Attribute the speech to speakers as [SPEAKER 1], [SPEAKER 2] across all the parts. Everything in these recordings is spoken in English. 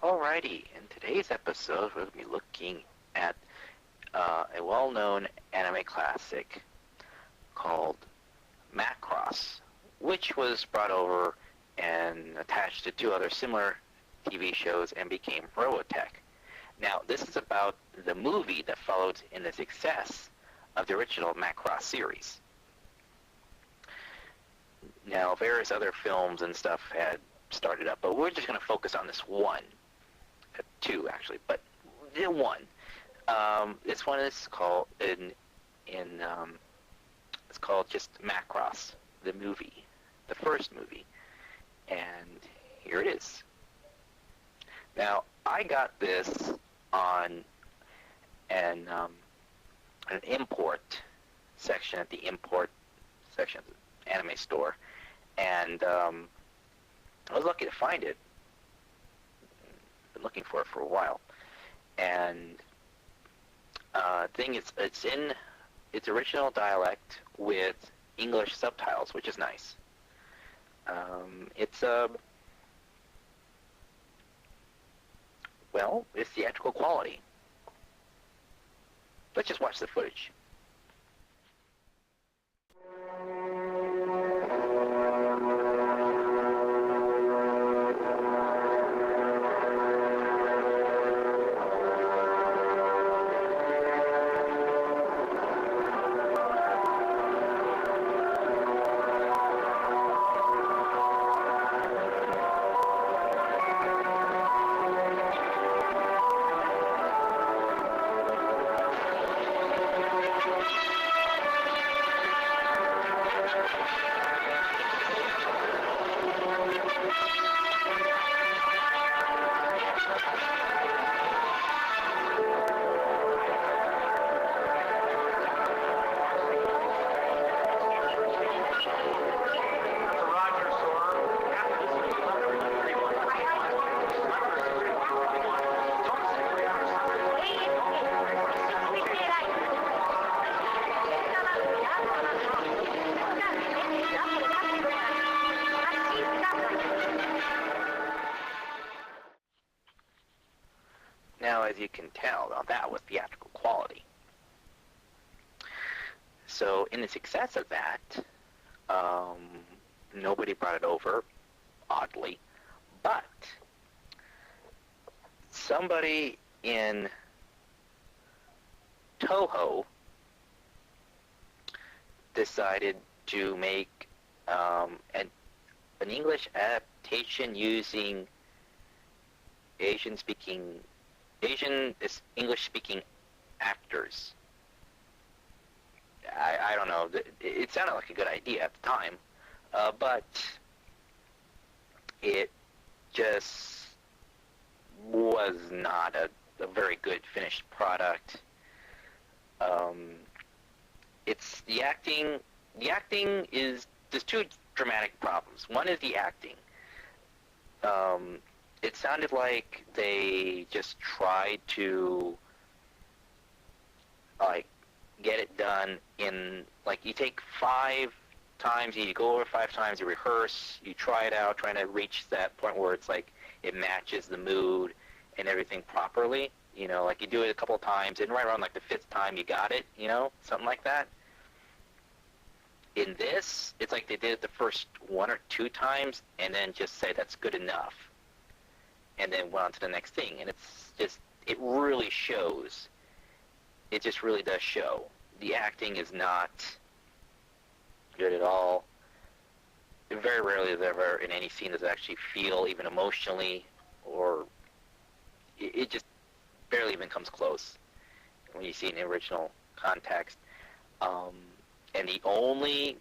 [SPEAKER 1] Alrighty, in today's episode we're going to be looking at a well-known anime classic called Macross, which was brought over and attached to two other similar TV shows and became Robotech. Now, this is about the movie that followed in the success of the original Macross series. Now, various other films and stuff had started up, but we're just going to focus on this one. Two, actually, but one. This one is called it's called just Macross, the movie, the first movie, and here it is. Now, I got this on an import section at the import section of the anime store, and I was lucky to find it. Been looking for it for a while, and thing is, it's in its original dialect with English subtitles, which is nice. It's theatrical quality. Let's just watch the footage. Now, as you can tell, that was theatrical quality. So, in the success of that, nobody brought it over, oddly, but somebody in Toho decided to make an English adaptation using English-speaking actors. I don't know. It sounded like a good idea at the time, but it just was not a very good finished product. It's the acting. The acting there's two dramatic problems. One is the acting. It sounded like they just tried to, get it done in, you take 5 times, you go over 5 times, you rehearse, you try it out, trying to reach that point where it's it matches the mood and everything properly. You do it a couple of times, and right around the 5th time you got it, something like that. In this, it's like they did it the first 1 or 2 times, and then just say that's good enough. And then went on to the next thing, and it really shows. It just really does show. The acting is not good at all. Very rarely is ever in any scene does it actually feel even emotionally, or it just barely even comes close when you see it in the original context. And the only,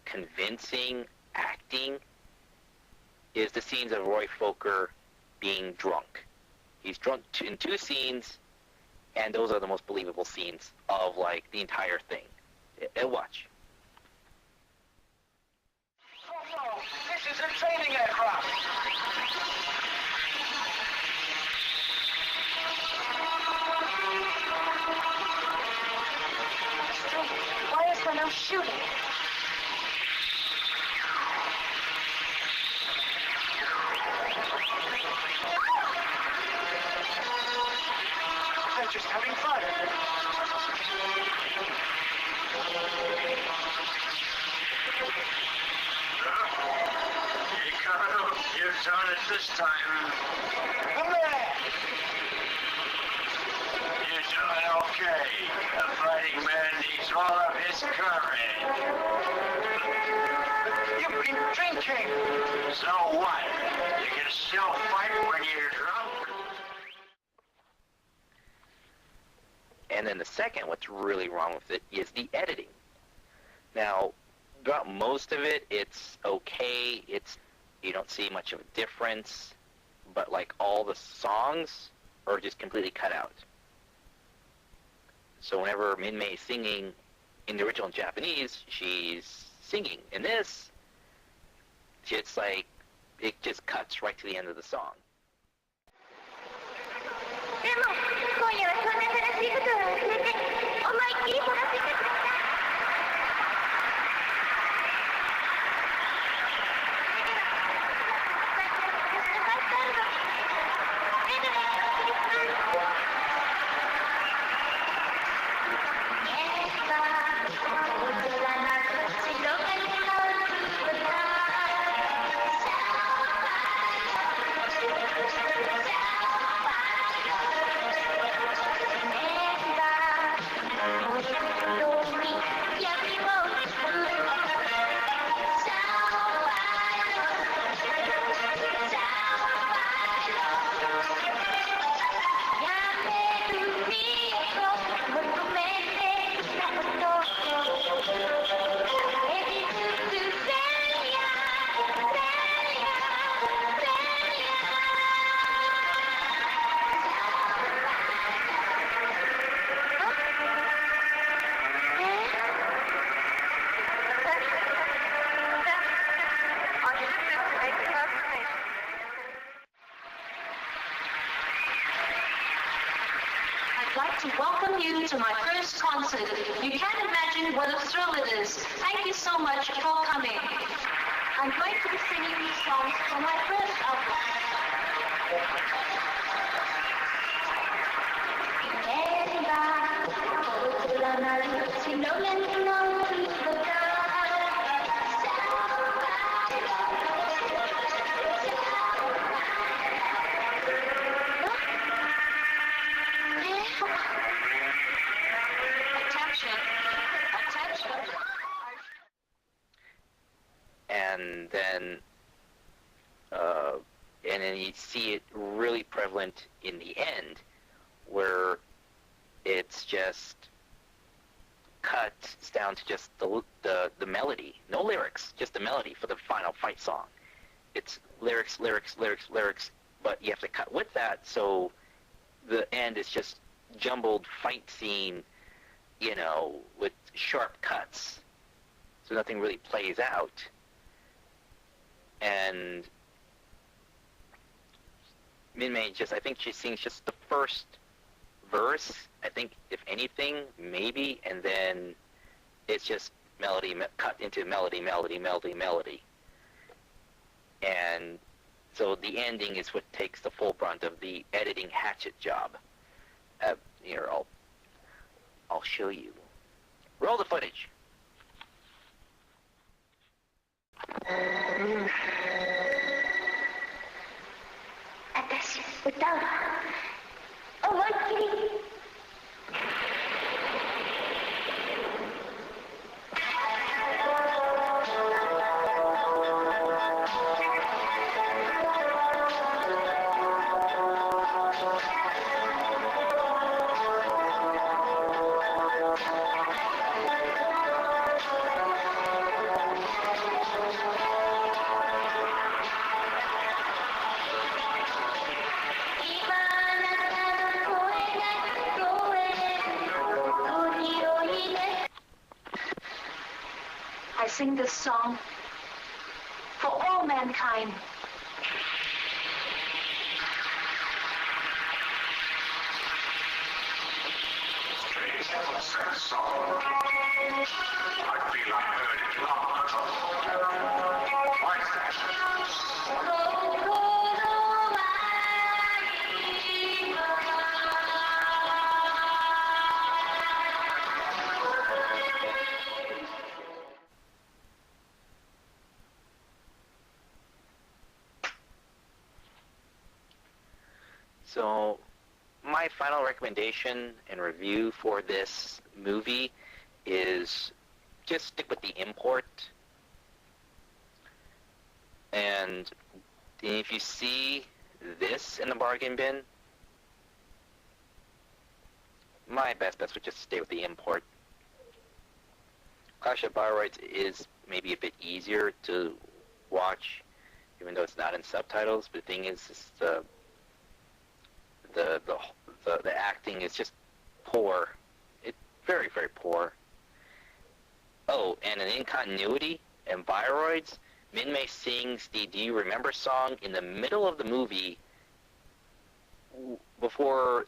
[SPEAKER 1] convincing acting is the scenes of Roy Fokker being drunk. He's drunk in 2 scenes, and those are the most believable scenes of, the entire thing. Watch.
[SPEAKER 2] This is a training aircraft! Why is there no shooting? You've done it this time. Come here. You're doing okay. A fighting man needs all of his courage. You've been drinking. So what? You can still fight when you're drunk.
[SPEAKER 1] And then the second, what's really wrong with it is the editing. Now, throughout most of it, it's okay. You don't see much of a difference, but like all the songs are just completely cut out. So whenever Min-Mei is singing in the original Japanese, she's singing. In this, it's like it just cuts right to the end of the song.
[SPEAKER 3] でも今夜はそんな悲しいことを忘れて思いっきり楽しんでください。
[SPEAKER 4] To welcome you to my first concert. You can't imagine what a thrill it is. Thank you so much for coming. I'm going to be singing these songs for my first album.
[SPEAKER 1] And then you see it really prevalent in the end, where it's just cut down to just the melody, no lyrics, just the melody for the final fight song. It's lyrics, lyrics, lyrics, lyrics, but you have to cut with that, so the end is just jumbled fight scene, you know, with sharp cuts, so nothing really plays out. And Min-Mei I think she sings just the first verse, I think, if anything, maybe, and then it's just melody, cut into melody, melody, melody, melody. And so the ending is what takes the full brunt of the editing hatchet job. Here, I'll show you. Roll the footage.
[SPEAKER 3] 私歌うわ思いっきり
[SPEAKER 4] I sing this song for all mankind.
[SPEAKER 2] Strange little sad song. I feel I heard it long ago. Why is that?
[SPEAKER 1] So, my final recommendation and review for this movie is just stick with the import. And if you see this in the bargain bin, my best bet would just stay with the import. Clash of Bioroides is maybe a bit easier to watch, even though it's not in subtitles. But the thing is the acting is just poor. It's very, very poor. Oh, and an incontinuity in Bioroides, Min-Mei sings the Do You Remember song in the middle of the movie before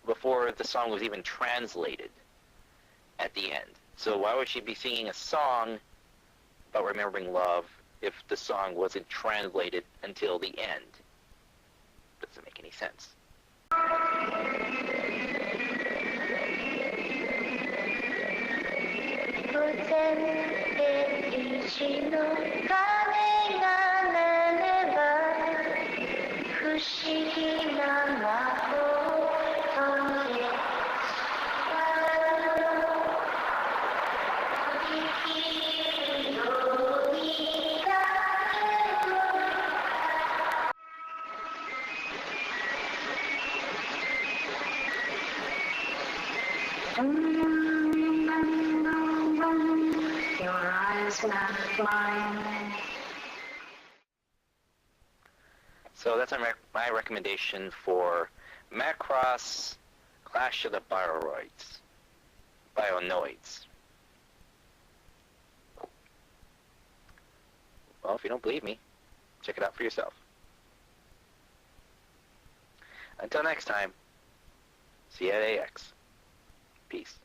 [SPEAKER 1] the song was even translated at the end. So why would she be singing a song about remembering love if the song wasn't translated until the end? Doesn't make any sense.
[SPEAKER 3] 午前0時の鐘が鳴れば不思議な魔法とでYour eyes not mine.
[SPEAKER 1] So that's my recommendation for Macross Clash of the Bioroids. Bionoids. Well, if you don't believe me, check it out for yourself. Until next time, see you at AX. Peace.